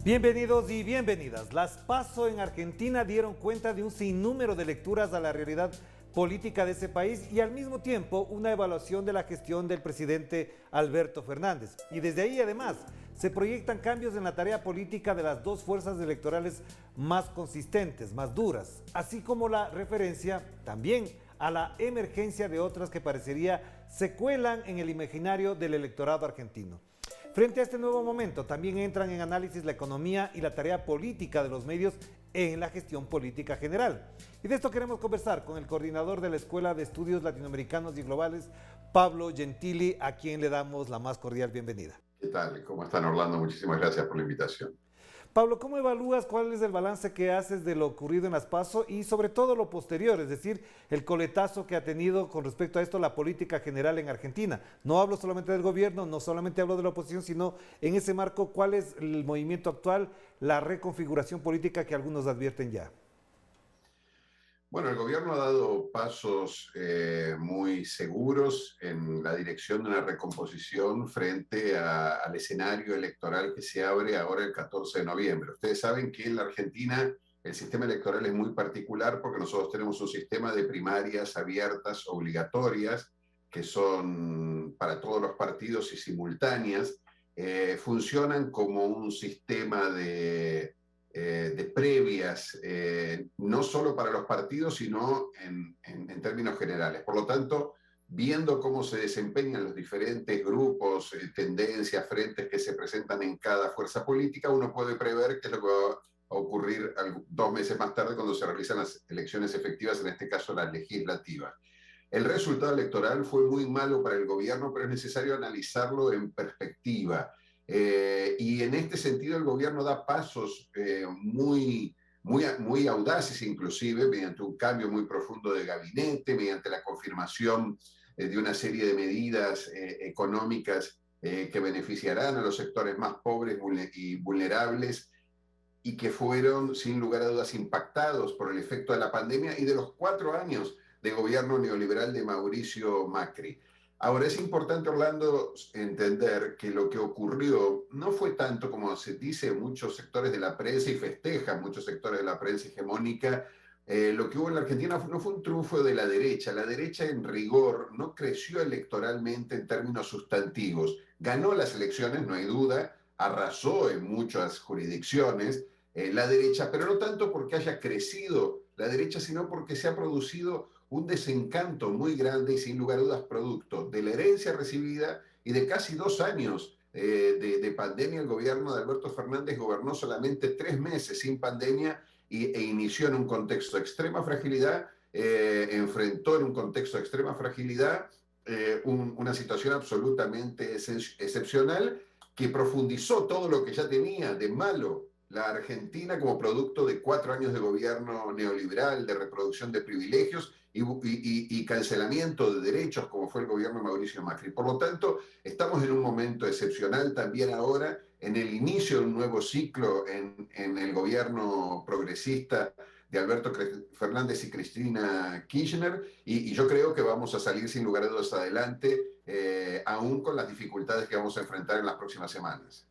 Bienvenidos y bienvenidas. Las PASO en Argentina dieron cuenta de un sinnúmero de lecturas a la realidad política de ese país y al mismo tiempo una evaluación de la gestión del presidente Alberto Fernández. Y desde ahí además se proyectan cambios en la tarea política de las dos fuerzas electorales más consistentes, más duras, así como la referencia también a la emergencia de otras que parecería se cuelan en el imaginario del electorado argentino. Frente a este nuevo momento, también entran en análisis la economía y la tarea política de los medios en la gestión política general. Y de esto queremos conversar con el coordinador de la Escuela de Estudios Latinoamericanos y Globales, Pablo Gentili, a quien le damos la más cordial bienvenida. ¿Qué tal? ¿Cómo están, Orlando? Muchísimas gracias por la invitación. Pablo, ¿cómo evalúas cuál es el balance que haces de lo ocurrido en las PASO y sobre todo lo posterior, es decir, el coletazo que ha tenido con respecto a esto la política general en Argentina? No hablo solamente del gobierno, no solamente hablo de la oposición, sino en ese marco, ¿cuál es el movimiento actual, la reconfiguración política que algunos advierten ya? Bueno, el gobierno ha dado pasos muy seguros en la dirección de una recomposición frente al escenario electoral que se abre ahora el 14 de noviembre. Ustedes saben que en la Argentina el sistema electoral es muy particular porque nosotros tenemos un sistema de primarias abiertas, obligatorias, que son para todos los partidos y simultáneas. Funcionan como un sistema de previas, no solo para los partidos, sino en términos generales. Por lo tanto, viendo cómo se desempeñan los diferentes grupos, tendencias, frentes que se presentan en cada fuerza política, uno puede prever qué es lo que va a ocurrir 2 meses más tarde cuando se realizan las elecciones efectivas, en este caso las legislativas. El resultado electoral fue muy malo para el gobierno, pero es necesario analizarlo en perspectiva. Y en este sentido el gobierno da pasos muy audaces, inclusive mediante un cambio muy profundo de gabinete, mediante la confirmación de una serie de medidas económicas que beneficiarán a los sectores más pobres y vulnerables y que fueron, sin lugar a dudas, impactados por el efecto de la pandemia y de los 4 años de gobierno neoliberal de Mauricio Macri. Ahora, es importante, Orlando, entender que lo que ocurrió no fue tanto como se dice en muchos sectores de la prensa y festejan muchos sectores de la prensa hegemónica. Lo que hubo en la Argentina no fue un triunfo de la derecha. La derecha, en rigor, no creció electoralmente en términos sustantivos. Ganó las elecciones, no hay duda, arrasó en muchas jurisdicciones la derecha, pero no tanto porque haya crecido la derecha, sino porque se ha producido un desencanto muy grande y sin lugar a dudas producto de la herencia recibida y de casi 2 años de pandemia. El gobierno de Alberto Fernández gobernó solamente 3 meses sin pandemia e inició en un contexto de extrema fragilidad, enfrentó en un contexto de extrema fragilidad una situación absolutamente excepcional que profundizó todo lo que ya tenía de malo la Argentina como producto de 4 años de gobierno neoliberal, de reproducción de privilegios y cancelamiento de derechos, como fue el gobierno de Mauricio Macri. Por lo tanto, estamos en un momento excepcional también ahora, en el inicio de un nuevo ciclo en el gobierno progresista de Alberto Fernández y Cristina Kirchner, y yo creo que vamos a salir sin lugar a dudas adelante, aún con las dificultades que vamos a enfrentar en las próximas semanas.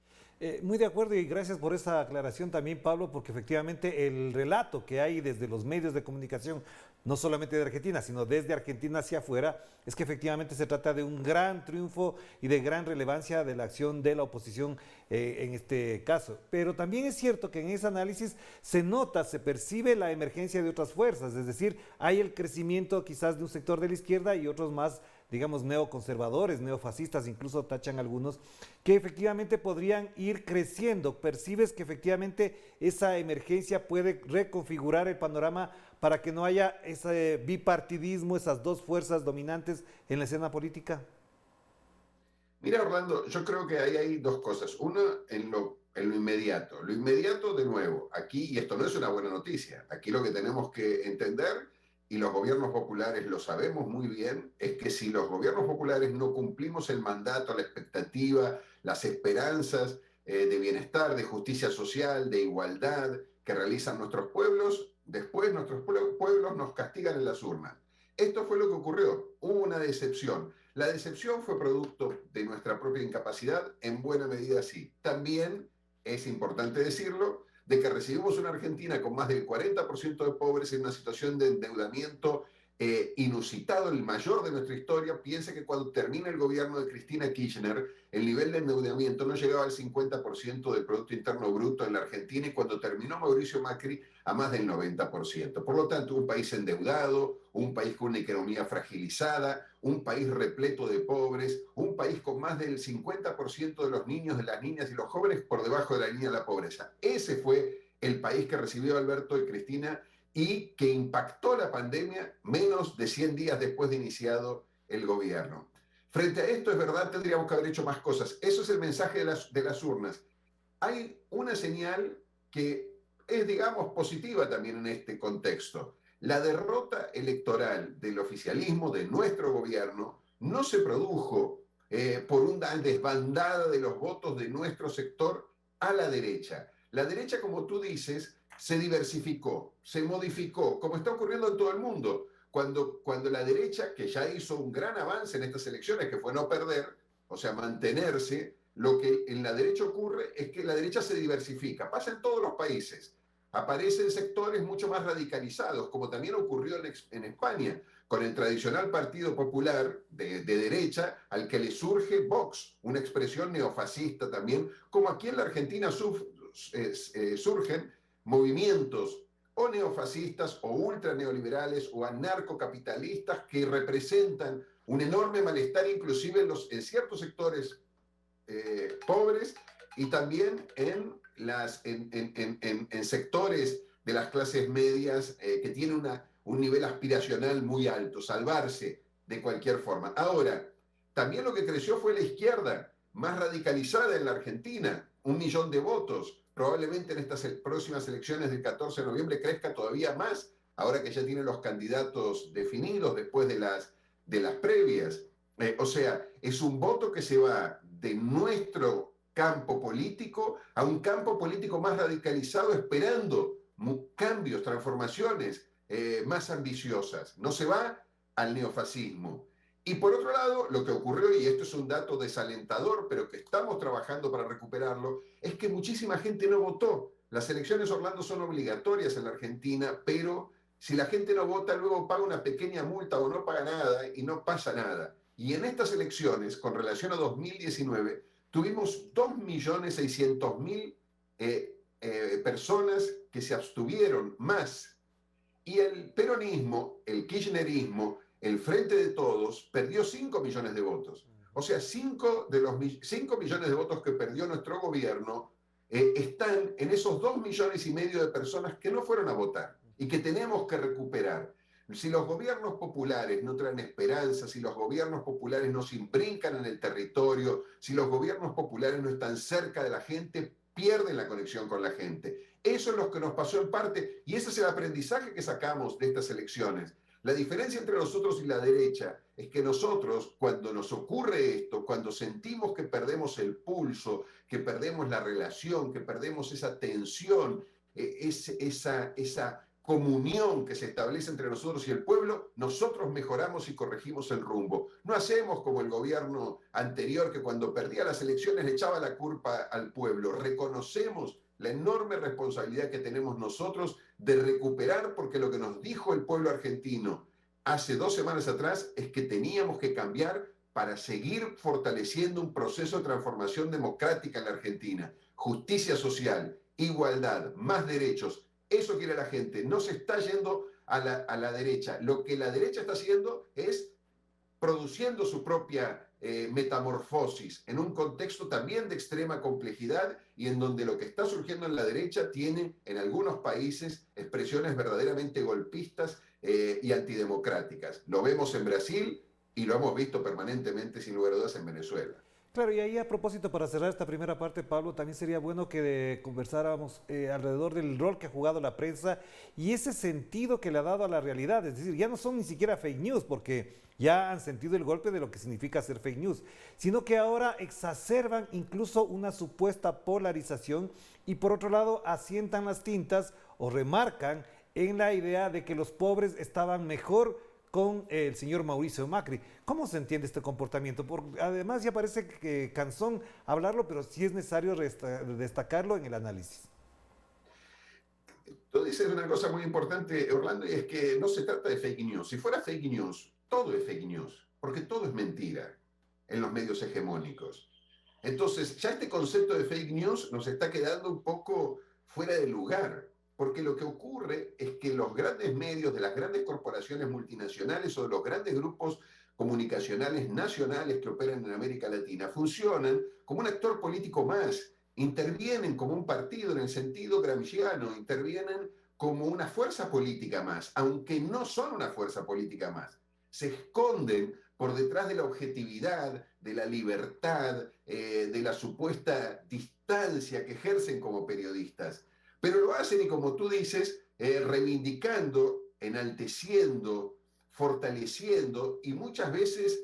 Muy de acuerdo y gracias por esa aclaración también, Pablo, porque efectivamente el relato que hay desde los medios de comunicación, no solamente de Argentina, sino desde Argentina hacia afuera, es que efectivamente se trata de un gran triunfo y de gran relevancia de la acción de la oposición en este caso. Pero también es cierto que en ese análisis se nota, se percibe la emergencia de otras fuerzas, es decir, hay el crecimiento quizás de un sector de la izquierda y otros más, digamos, neoconservadores, neofascistas, incluso tachan algunos, que efectivamente podrían ir creciendo. ¿Percibes que efectivamente esa emergencia puede reconfigurar el panorama para que no haya ese bipartidismo, esas dos fuerzas dominantes en la escena política? Mira, Orlando, yo creo que ahí hay 2 cosas. Una, en lo inmediato. Lo inmediato, de nuevo, aquí, y esto no es una buena noticia, aquí lo que tenemos que entender, y los gobiernos populares lo sabemos muy bien, es que si los gobiernos populares no cumplimos el mandato, la expectativa, las esperanzas de bienestar, de justicia social, de igualdad que realizan nuestros pueblos, después nuestros pueblos nos castigan en las urnas. Esto fue lo que ocurrió. Hubo una decepción. La decepción fue producto de nuestra propia incapacidad, en buena medida sí. También es importante decirlo, de que recibimos una Argentina con más del 40% de pobres en una situación de endeudamiento inusitado, el mayor de nuestra historia. Piensa que cuando termina el gobierno de Cristina Kirchner, el nivel de endeudamiento no llegaba al 50% del Producto Interno Bruto en la Argentina, y cuando terminó Mauricio Macri a más del 90%. Por lo tanto, un país endeudado, un país con una economía fragilizada, un país repleto de pobres, un país con más del 50% de los niños, de las niñas y los jóvenes por debajo de la línea de la pobreza. Ese fue el país que recibió Alberto y Cristina y que impactó la pandemia menos de 100 días después de iniciado el gobierno. Frente a esto, es verdad, tendríamos que haber hecho más cosas. Eso es el mensaje de las urnas. Hay una señal que es, digamos, positiva también en este contexto. La derrota electoral del oficialismo, de nuestro gobierno, no se produjo por una desbandada de los votos de nuestro sector a la derecha. La derecha, como tú dices, se diversificó, se modificó, como está ocurriendo en todo el mundo. Cuando la derecha, que ya hizo un gran avance en estas elecciones, que fue no perder, o sea, mantenerse, lo que en la derecha ocurre es que la derecha se diversifica. Pasa en todos los países. Aparecen sectores mucho más radicalizados, como también ocurrió en España, con el tradicional Partido Popular de derecha, al que le surge Vox, una expresión neofascista también, como aquí en la Argentina surgen movimientos o neofascistas o ultraneoliberales o anarcocapitalistas que representan un enorme malestar inclusive en ciertos sectores pobres y también en sectores de las clases medias que tienen un nivel aspiracional muy alto, salvarse de cualquier forma. Ahora, también lo que creció fue la izquierda, más radicalizada en la Argentina, 1 millón de votos. Probablemente en estas próximas elecciones del 14 de noviembre crezca todavía más, ahora que ya tienen los candidatos definidos después de las previas. O sea, es un voto que se va de nuestro campo político a un campo político más radicalizado, esperando cambios, transformaciones más ambiciosas. No se va al neofascismo. Y por otro lado, lo que ocurrió, y esto es un dato desalentador, pero que estamos trabajando para recuperarlo, es que muchísima gente no votó. Las elecciones, Orlando, son obligatorias en la Argentina, pero si la gente no vota, luego paga una pequeña multa o no paga nada y no pasa nada. Y en estas elecciones, con relación a 2019, tuvimos 2.600.000 personas que se abstuvieron más. Y el peronismo, el kirchnerismo, el Frente de Todos, perdió 5 millones de votos. O sea, 5 de los 5 millones de votos que perdió nuestro gobierno están en esos 2,5 millones de personas que no fueron a votar y que tenemos que recuperar. Si los gobiernos populares no traen esperanza, si los gobiernos populares no se imbrincan en el territorio, si los gobiernos populares no están cerca de la gente, pierden la conexión con la gente. Eso es lo que nos pasó en parte, y ese es el aprendizaje que sacamos de estas elecciones. La diferencia entre nosotros y la derecha es que nosotros, cuando nos ocurre esto, cuando sentimos que perdemos el pulso, que perdemos la relación, que perdemos esa tensión, esa comunión que se establece entre nosotros y el pueblo, nosotros mejoramos y corregimos el rumbo. No hacemos como el gobierno anterior, que cuando perdía las elecciones le echaba la culpa al pueblo. Reconocemos la enorme responsabilidad que tenemos nosotros de recuperar, porque lo que nos dijo el pueblo argentino hace 2 semanas atrás es que teníamos que cambiar para seguir fortaleciendo un proceso de transformación democrática en la Argentina. Justicia social, igualdad, más derechos. Eso quiere la gente. No se está yendo a la derecha. Lo que la derecha está haciendo es produciendo su propia metamorfosis en un contexto también de extrema complejidad y en donde lo que está surgiendo en la derecha tiene en algunos países expresiones verdaderamente golpistas y antidemocráticas. Lo vemos en Brasil y lo hemos visto permanentemente, sin lugar a dudas, en Venezuela. Claro, y ahí a propósito, para cerrar esta primera parte, Pablo, también sería bueno que conversáramos alrededor del rol que ha jugado la prensa y ese sentido que le ha dado a la realidad. Es decir, ya no son ni siquiera fake news, porque ya han sentido el golpe de lo que significa ser fake news, sino que ahora exacerban incluso una supuesta polarización y por otro lado asientan las tintas o remarcan en la idea de que los pobres estaban mejor con el señor Mauricio Macri. ¿Cómo se entiende este comportamiento? Además, ya parece que cansón hablarlo, pero sí es necesario destacarlo en el análisis. Tú dices una cosa muy importante, Orlando, y es que no se trata de fake news. Si fuera fake news, todo es fake news, porque todo es mentira en los medios hegemónicos. Entonces, ya este concepto de fake news nos está quedando un poco fuera de lugar, porque lo que ocurre es que los grandes medios de las grandes corporaciones multinacionales o de los grandes grupos comunicacionales nacionales que operan en América Latina funcionan como un actor político más, intervienen como un partido en el sentido gramsciano, intervienen como una fuerza política más, aunque no son una fuerza política más. Se esconden por detrás de la objetividad, de la libertad, de la supuesta distancia que ejercen como periodistas. Pero lo hacen, y como tú dices, reivindicando, enalteciendo, fortaleciendo y muchas veces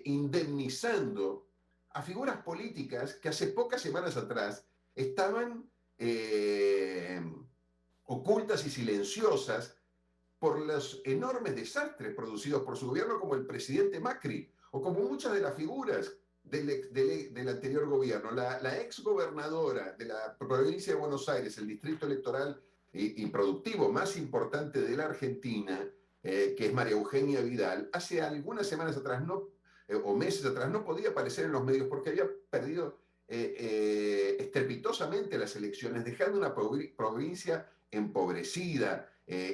indemnizando a figuras políticas que hace pocas semanas atrás estaban ocultas y silenciosas por los enormes desastres producidos por su gobierno, como el presidente Macri, o como muchas de las figuras del anterior gobierno. La exgobernadora de la provincia de Buenos Aires, el distrito electoral y productivo más importante de la Argentina, que es María Eugenia Vidal, hace algunas semanas atrás o meses atrás no podía aparecer en los medios porque había perdido estrepitosamente las elecciones, dejando una provincia empobrecida,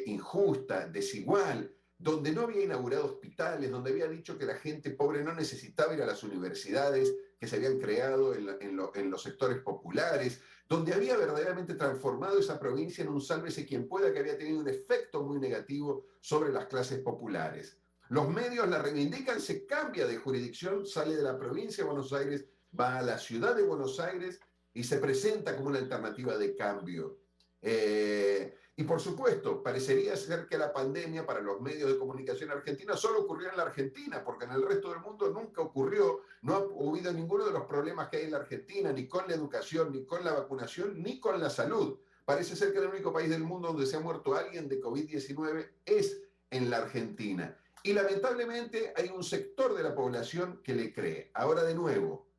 injusta, desigual, donde no había inaugurado hospitales, donde había dicho que la gente pobre no necesitaba ir a las universidades que se habían creado en los sectores populares, donde había verdaderamente transformado esa provincia en un sálvese quien pueda, que había tenido un efecto muy negativo sobre las clases populares. Los medios la reivindican, se cambia de jurisdicción, sale de la provincia de Buenos Aires, va a la ciudad de Buenos Aires y se presenta como una alternativa de cambio. Y por supuesto, parecería ser que la pandemia para los medios de comunicación argentina solo ocurrió en la Argentina, porque en el resto del mundo nunca ocurrió, no ha habido ninguno de los problemas que hay en la Argentina, ni con la educación, ni con la vacunación, ni con la salud. Parece ser que el único país del mundo donde se ha muerto alguien de COVID-19 es en la Argentina. Y lamentablemente hay un sector de la población que le cree. Ahora de nuevo,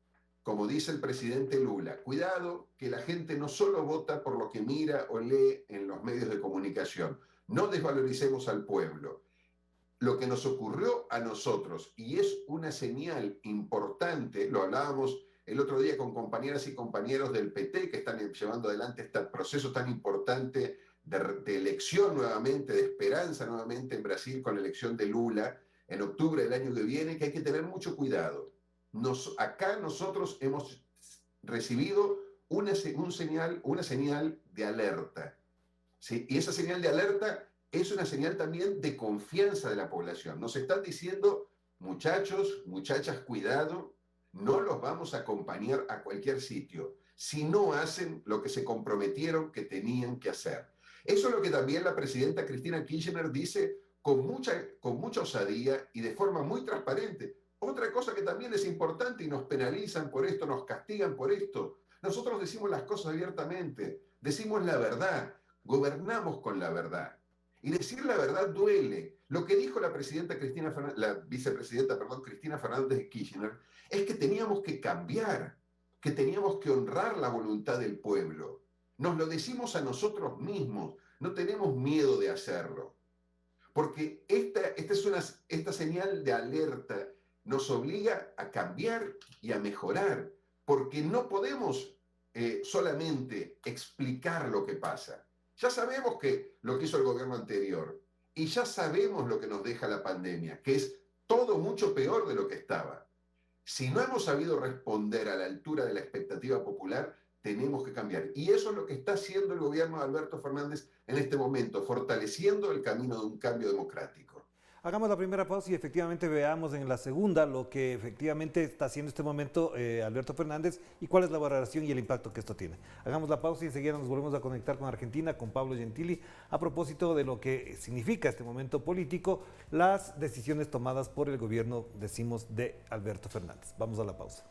como dice el presidente Lula, cuidado que la gente no solo vota por lo que mira o lee en los medios de comunicación. No desvaloricemos al pueblo. Lo que nos ocurrió a nosotros, y es una señal importante, lo hablábamos el otro día con compañeras y compañeros del PT que están llevando adelante este proceso tan importante de elección nuevamente, de esperanza nuevamente en Brasil con la elección de Lula en octubre del año que viene, que hay que tener mucho cuidado. Acá nosotros hemos recibido una señal de alerta, ¿sí? Y esa señal de alerta es una señal también de confianza de la población. Nos están diciendo, muchachos, muchachas, cuidado, no los vamos a acompañar a cualquier sitio si no hacen lo que se comprometieron que tenían que hacer. Eso es lo que también la presidenta Cristina Kirchner dice con mucha osadía y de forma muy transparente. Otra cosa que también es importante, y nos penalizan por esto, nos castigan por esto, nosotros decimos las cosas abiertamente, decimos la verdad, gobernamos con la verdad. Y decir la verdad duele. Lo que dijo la vicepresidenta Cristina Fernández de Kirchner es que teníamos que cambiar, que teníamos que honrar la voluntad del pueblo. Nos lo decimos a nosotros mismos, no tenemos miedo de hacerlo. Porque esta señal de alerta nos obliga a cambiar y a mejorar, porque no podemos solamente explicar lo que pasa. Ya sabemos lo que hizo el gobierno anterior y ya sabemos lo que nos deja la pandemia, que es todo mucho peor de lo que estaba. Si no hemos sabido responder a la altura de la expectativa popular, tenemos que cambiar. Y eso es lo que está haciendo el gobierno de Alberto Fernández en este momento, fortaleciendo el camino de un cambio democrático. Hagamos la primera pausa y efectivamente veamos en la segunda lo que efectivamente está haciendo este momento Alberto Fernández y cuál es la valoración y el impacto que esto tiene. Hagamos la pausa y enseguida nos volvemos a conectar con Argentina, con Pablo Gentili, a propósito de lo que significa este momento político, las decisiones tomadas por el gobierno, decimos, de Alberto Fernández. Vamos a la pausa.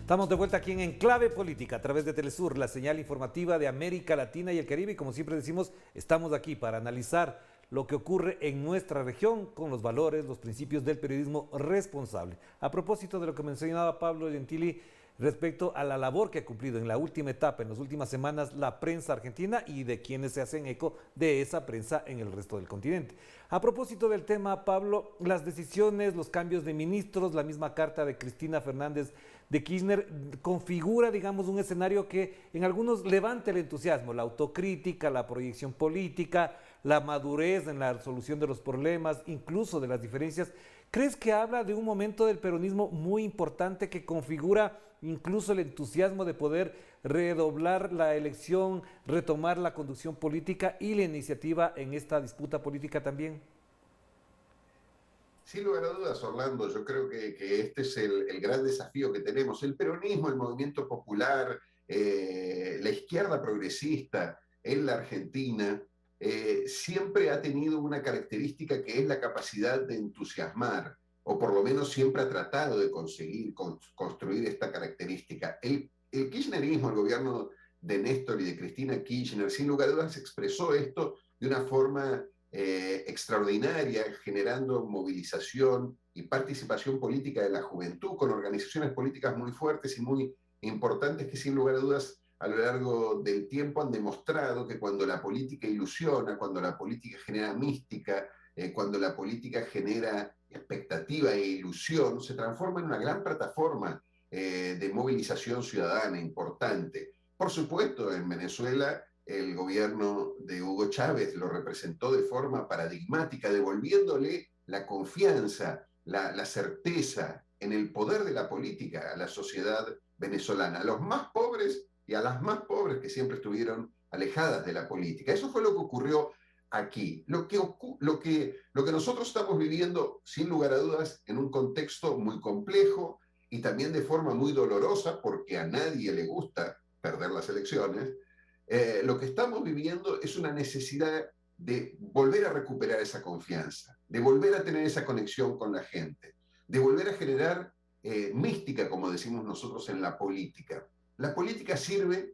Estamos de vuelta aquí en Enclave Política a través de Telesur, la señal informativa de América Latina y el Caribe. Y como siempre decimos, estamos aquí para analizar lo que ocurre en nuestra región con los valores, los principios del periodismo responsable. A propósito de lo que mencionaba Pablo Gentili respecto a la labor que ha cumplido en la última etapa, en las últimas semanas, la prensa argentina y de quienes se hacen eco de esa prensa en el resto del continente. A propósito del tema, Pablo, las decisiones, los cambios de ministros, la misma carta de Cristina Fernández de Kirchner configura, digamos, un escenario que en algunos levanta el entusiasmo, la autocrítica, la proyección política, la madurez en la resolución de los problemas, incluso de las diferencias. ¿Crees que habla de un momento del peronismo muy importante que configura incluso el entusiasmo de poder redoblar la elección, retomar la conducción política y la iniciativa en esta disputa política también? Sin lugar a dudas, Orlando, yo creo que este es el gran desafío que tenemos. El peronismo, el movimiento popular, la izquierda progresista en la Argentina, siempre ha tenido una característica que es la capacidad de entusiasmar, o por lo menos siempre ha tratado de conseguir construir esta característica. El kirchnerismo, el gobierno de Néstor y de Cristina Kirchner, sin lugar a dudas expresó esto de una forma extraordinaria, generando movilización y participación política de la juventud, con organizaciones políticas muy fuertes y muy importantes que sin lugar a dudas a lo largo del tiempo han demostrado que cuando la política ilusiona, cuando la política genera mística, cuando la política genera expectativa e ilusión, se transforma en una gran plataforma de movilización ciudadana importante. Por supuesto, en Venezuela el gobierno de Hugo Chávez lo representó de forma paradigmática, devolviéndole la confianza, la certeza en el poder de la política a la sociedad venezolana, a los más pobres y a las más pobres que siempre estuvieron alejadas de la política. Eso fue lo que ocurrió aquí. Lo que nosotros estamos viviendo, sin lugar a dudas, en un contexto muy complejo y también de forma muy dolorosa, porque a nadie le gusta perder las elecciones. Lo que estamos viviendo es una necesidad de volver a recuperar esa confianza, de volver a tener esa conexión con la gente, de volver a generar mística, como decimos nosotros en la política. La política sirve,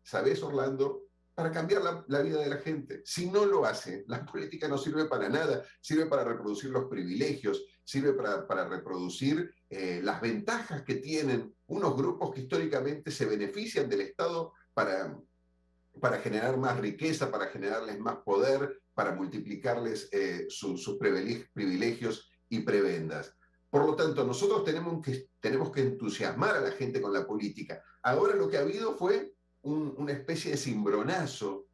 ¿sabes, Orlando?, para cambiar la vida de la gente. Si no lo hace, la política no sirve para nada, sirve para reproducir los privilegios, sirve para reproducir las ventajas que tienen unos grupos que históricamente se benefician del Estado para generar más riqueza, para generarles más poder, para multiplicarles sus privilegios y prebendas. Por lo tanto, nosotros tenemos que entusiasmar a la gente con la política. Ahora lo que ha habido fue una especie de cimbronazo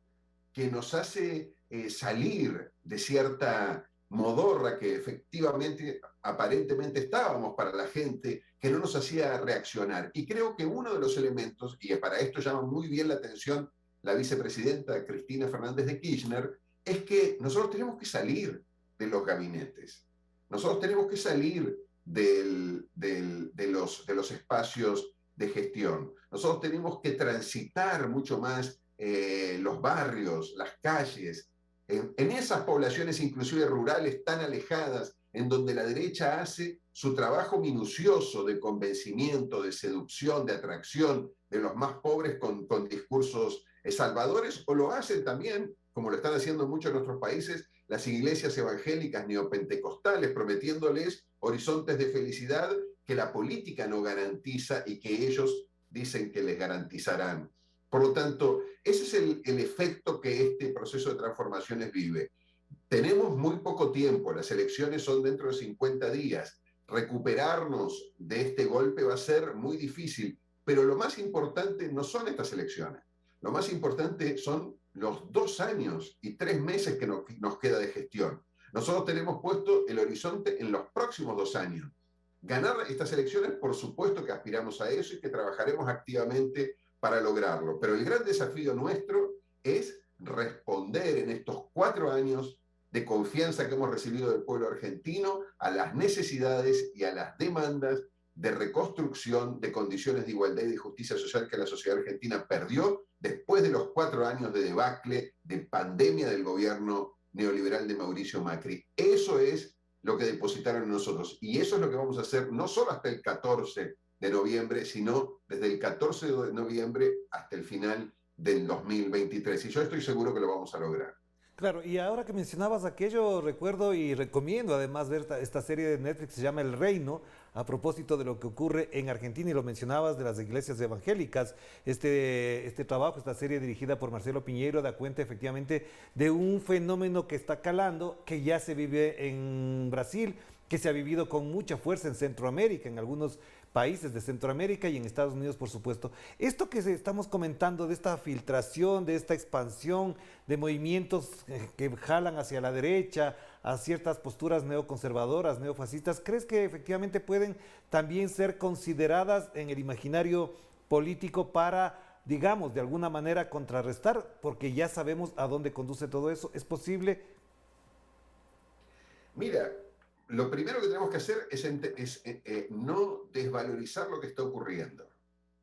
que nos hace salir de cierta modorra que efectivamente, aparentemente estábamos para la gente, que no nos hacía reaccionar. Y creo que uno de los elementos, y para esto llama muy bien la atención la vicepresidenta Cristina Fernández de Kirchner, es que nosotros tenemos que salir de los gabinetes. Nosotros tenemos que salir de los espacios de gestión. Nosotros tenemos que transitar mucho más los barrios, las calles, en esas poblaciones inclusive rurales tan alejadas, en donde la derecha hace su trabajo minucioso de convencimiento, de seducción, de atracción de los más pobres con discursos salvadores, o lo hacen también, como lo están haciendo muchos en nuestros países, las iglesias evangélicas neopentecostales, prometiéndoles horizontes de felicidad que la política no garantiza y que ellos dicen que les garantizarán. Por lo tanto, ese es el efecto que este proceso de transformaciones vive. Tenemos muy poco tiempo, las elecciones son dentro de 50 días. Recuperarnos de este golpe va a ser muy difícil, pero lo más importante no son estas elecciones. Lo más importante son los 2 años y 3 meses que nos queda de gestión. Nosotros tenemos puesto el horizonte en los próximos 2 años. Ganar estas elecciones, por supuesto que aspiramos a eso y que trabajaremos activamente para lograrlo. Pero el gran desafío nuestro es responder en estos 4 años de confianza que hemos recibido del pueblo argentino a las necesidades y a las demandas de reconstrucción de condiciones de igualdad y de justicia social que la sociedad argentina perdió después de los 4 años de debacle, de pandemia del gobierno neoliberal de Mauricio Macri. Eso es lo que depositaron en nosotros. Y eso es lo que vamos a hacer no solo hasta el 14 de noviembre, sino desde el 14 de noviembre hasta el final del 2023. Y yo estoy seguro que lo vamos a lograr. Claro, y ahora que mencionabas aquello, recuerdo y recomiendo además ver esta serie de Netflix, se llama El Reino, a propósito de lo que ocurre en Argentina, y lo mencionabas de las iglesias evangélicas. Este trabajo, esta serie dirigida por Marcelo Piñeiro, da cuenta efectivamente de un fenómeno que está calando, que ya se vive en Brasil, que se ha vivido con mucha fuerza en Centroamérica, en algunos países de Centroamérica y en Estados Unidos, por supuesto. Esto que estamos comentando de esta filtración, de esta expansión de movimientos que jalan hacia la derecha, a ciertas posturas neoconservadoras, neofascistas, ¿crees que efectivamente pueden también ser consideradas en el imaginario político para, digamos, de alguna manera contrarrestar? Porque ya sabemos a dónde conduce todo eso. ¿Es posible? Mira, lo primero que tenemos que hacer es no desvalorizar lo que está ocurriendo.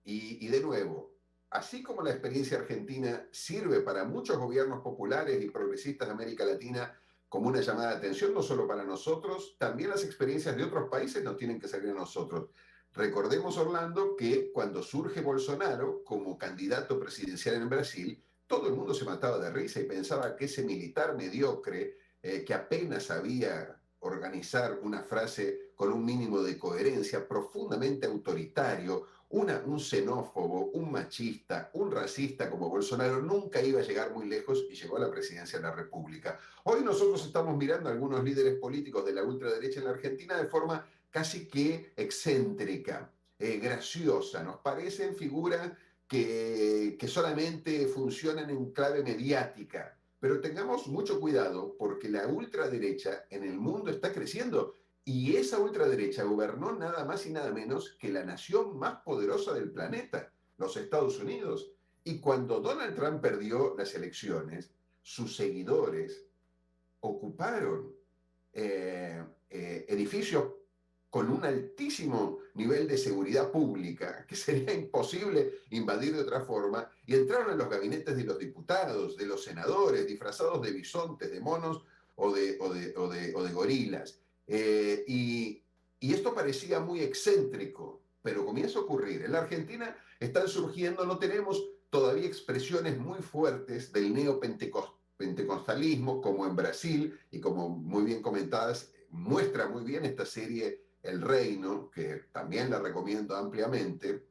Y de nuevo, así como la experiencia argentina sirve para muchos gobiernos populares y progresistas de América Latina como una llamada de atención, no solo para nosotros, también las experiencias de otros países nos tienen que servir a nosotros. Recordemos, Orlando, que cuando surge Bolsonaro como candidato presidencial en Brasil, todo el mundo se mataba de risa y pensaba que ese militar mediocre, que apenas sabía organizar una frase con un mínimo de coherencia, profundamente autoritario, un xenófobo, un machista, un racista como Bolsonaro, nunca iba a llegar muy lejos y llegó a la presidencia de la República. Hoy nosotros estamos mirando a algunos líderes políticos de la ultraderecha en la Argentina de forma casi que excéntrica, graciosa. Nos parecen figuras que solamente funcionan en clave mediática. Pero tengamos mucho cuidado porque la ultraderecha en el mundo está creciendo y esa ultraderecha gobernó nada más y nada menos que la nación más poderosa del planeta, los Estados Unidos. Y cuando Donald Trump perdió las elecciones, sus seguidores ocuparon edificios con un altísimo nivel de seguridad pública, que sería imposible invadir de otra forma, y entraron en los gabinetes de los diputados, de los senadores, disfrazados de bisontes, de monos o de gorilas. Y esto parecía muy excéntrico, pero comienza a ocurrir. En la Argentina están surgiendo, no tenemos todavía expresiones muy fuertes del neopentecostalismo, como en Brasil, y como muy bien comentadas, muestra muy bien esta serie El Reino, que también la recomiendo ampliamente,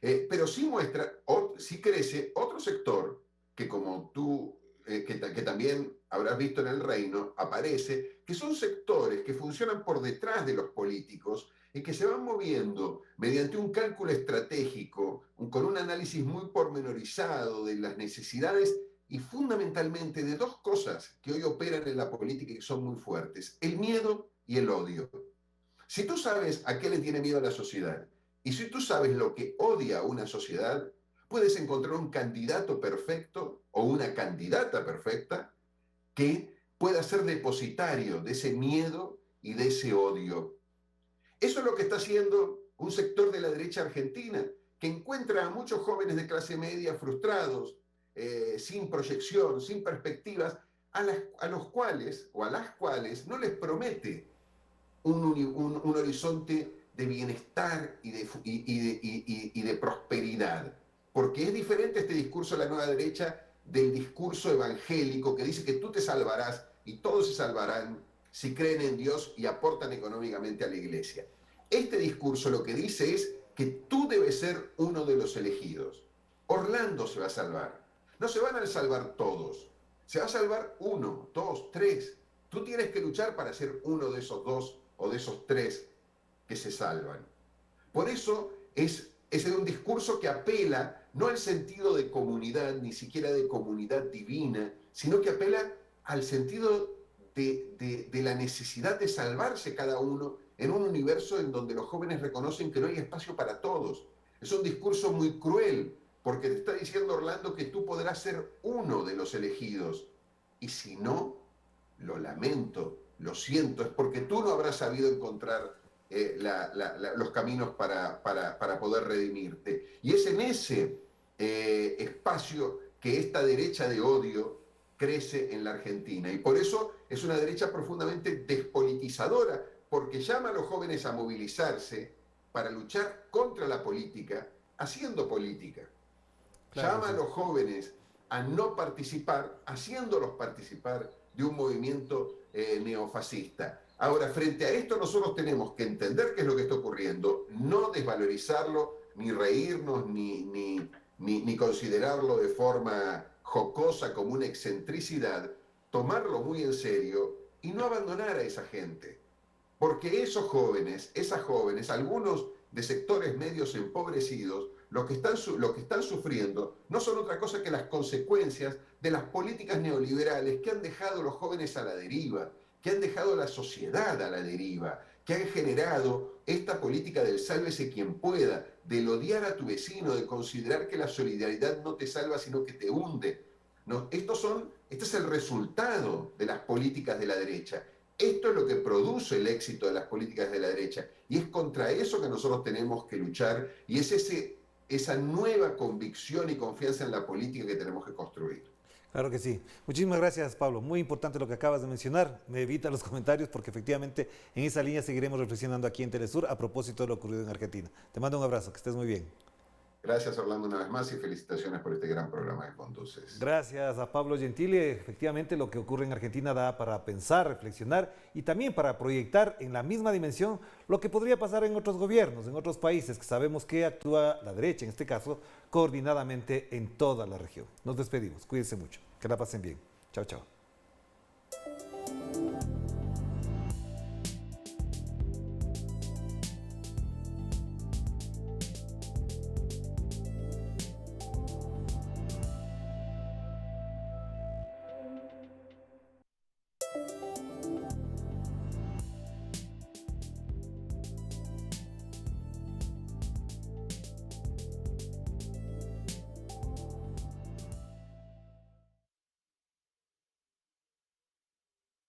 pero sí muestra, sí crece otro sector que como tú, que también habrás visto en El Reino, aparece, que son sectores que funcionan por detrás de los políticos y que se van moviendo mediante un cálculo estratégico, con un análisis muy pormenorizado de las necesidades y fundamentalmente de dos cosas que hoy operan en la política y que son muy fuertes: el miedo y el odio. Si tú sabes a qué le tiene miedo a la sociedad y si tú sabes lo que odia a una sociedad, puedes encontrar un candidato perfecto o una candidata perfecta que pueda ser depositario de ese miedo y de ese odio. Eso es lo que está haciendo un sector de la derecha argentina, que encuentra a muchos jóvenes de clase media frustrados, sin proyección, sin perspectivas, a los cuales o a las cuales no les promete un horizonte de bienestar y de prosperidad. Porque es diferente este discurso de la nueva derecha del discurso evangélico que dice que tú te salvarás y todos se salvarán si creen en Dios y aportan económicamente a la iglesia. Este discurso lo que dice es que tú debes ser uno de los elegidos. Orlando se va a salvar. No se van a salvar todos. Se va a salvar uno, dos, tres. Tú tienes que luchar para ser uno de esos dos o de esos tres que se salvan. Por eso es un discurso que apela no al sentido de comunidad, ni siquiera de comunidad divina, sino que apela al sentido de la necesidad de salvarse cada uno en un universo en donde los jóvenes reconocen que no hay espacio para todos. Es un discurso muy cruel, porque te está diciendo, Orlando, que tú podrás ser uno de los elegidos. Y si no, lo lamento, lo siento, es porque tú no habrás sabido encontrar los caminos para poder redimirte. Y es en ese espacio que esta derecha de odio crece en la Argentina. Y por eso es una derecha profundamente despolitizadora, porque llama a los jóvenes a movilizarse para luchar contra la política, haciendo política. Claro, llama a los jóvenes a no participar, haciéndolos participar de un movimiento neofascista. Ahora, frente a esto nosotros tenemos que entender qué es lo que está ocurriendo, no desvalorizarlo, ni reírnos, ni considerarlo de forma jocosa como una excentricidad, tomarlo muy en serio y no abandonar a esa gente. Porque esos jóvenes, esas jóvenes, algunos de sectores medios empobrecidos, lo que están sufriendo no son otra cosa que las consecuencias de las políticas neoliberales que han dejado a los jóvenes a la deriva, que han dejado a la sociedad a la deriva, que han generado esta política del sálvese quien pueda, del odiar a tu vecino, de considerar que la solidaridad no te salva sino que te hunde. No, este es el resultado de las políticas de la derecha. Esto es lo que produce el éxito de las políticas de la derecha. Y es contra eso que nosotros tenemos que luchar y es esa nueva convicción y confianza en la política que tenemos que construir. Claro que sí. Muchísimas gracias, Pablo. Muy importante lo que acabas de mencionar. Me evita los comentarios porque efectivamente en esa línea seguiremos reflexionando aquí en Telesur a propósito de lo ocurrido en Argentina. Te mando un abrazo, que estés muy bien. Gracias, Orlando, una vez más y felicitaciones por este gran programa que conduces. Gracias a Pablo Gentili. Efectivamente, lo que ocurre en Argentina da para pensar, reflexionar y también para proyectar en la misma dimensión lo que podría pasar en otros gobiernos, en otros países, que sabemos que actúa la derecha, en este caso, coordinadamente en toda la región. Nos despedimos. Cuídense mucho. Que la pasen bien. Chao, chao.